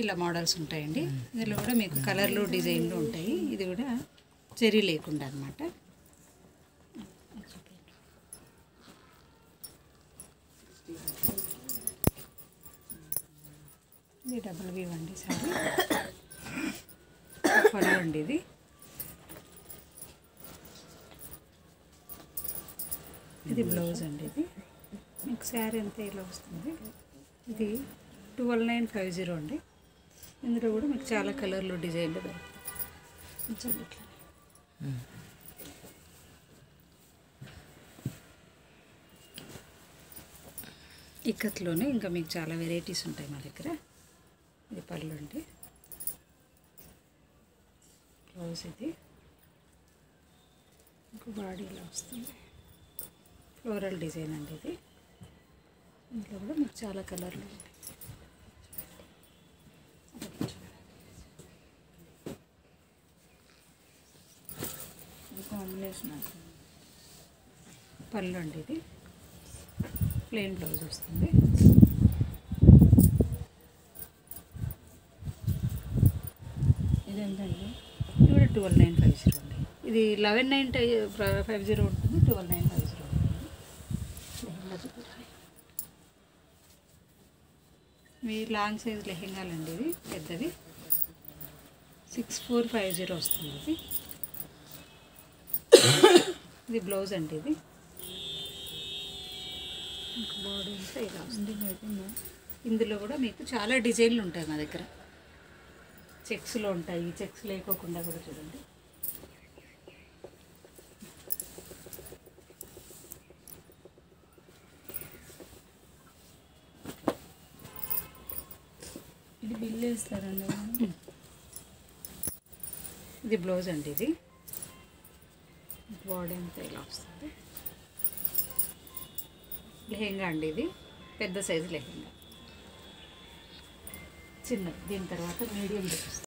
ఇలా మోడల్స్ ఉంటాయండి. ఇందులో కూడా మీకు కలర్లు డిజైన్లు ఉంటాయి. ఇది కూడా చెరీ లేకుండా అనమాట. ఇది డబుల్ వీవ్ అండి సారీ. పళ్ళు అండి ఇది. ఇది బ్లౌజ్ అండి. ఇది మీకు శారీ అంతా ఇలా వస్తుంది. ఇది 12950 అండి. ఇందులో కూడా మీకు చాలా కలర్లు డిజైన్లు దొరుకుతాయి. ఇట్లా ఇక్కత్లోనే ఇంకా మీకు చాలా వెరైటీస్ ఉంటాయి మా దగ్గర. ఇది పళ్ళు అండి. బ్లౌజ్ ఇది. ఇంకా బాడీలో వస్తుంది. ఫ్లోరల్ డిజైన్ అండి ఇది. ఇందులో కూడా మీకు చాలా కలర్లు ఉంటాయి. కాంబినేషన్ పళ్ళు అండి ఇది. ప్లెయిన్ బ్లౌజ్ వస్తుంది. ఇది ఎంతండి? ఇది కూడా 12950 అండి. ఇది 11950 ఉంటుంది. 12950 ఉంటుంది. మీ లాంగ్ సైజ్ లెహెంగాలండి ఇవి పెద్దవి. 6450 వస్తుంది ఇది. ఇది బ్లౌజ్ అండి ఇది. బాడీ అంతా ఇలా వస్తుంది. ఇందులో కూడా మీకు చాలా డిజైన్లు ఉంటాయి మా దగ్గర. చెక్స్లో ఉంటాయి. చెక్స్ లేకోకుండా కూడా చూడండి. ఇది బిల్ వేస్తారండి. ఇది బ్లౌజ్ అండి ఇది. బాడీ అంతా ఇలా వస్తుంది. లెహెంగా అండి ఇది. పెద్ద సైజు లెహెంగా. చిన్నది. దీని తర్వాత మీడియం చూపిస్తుంది.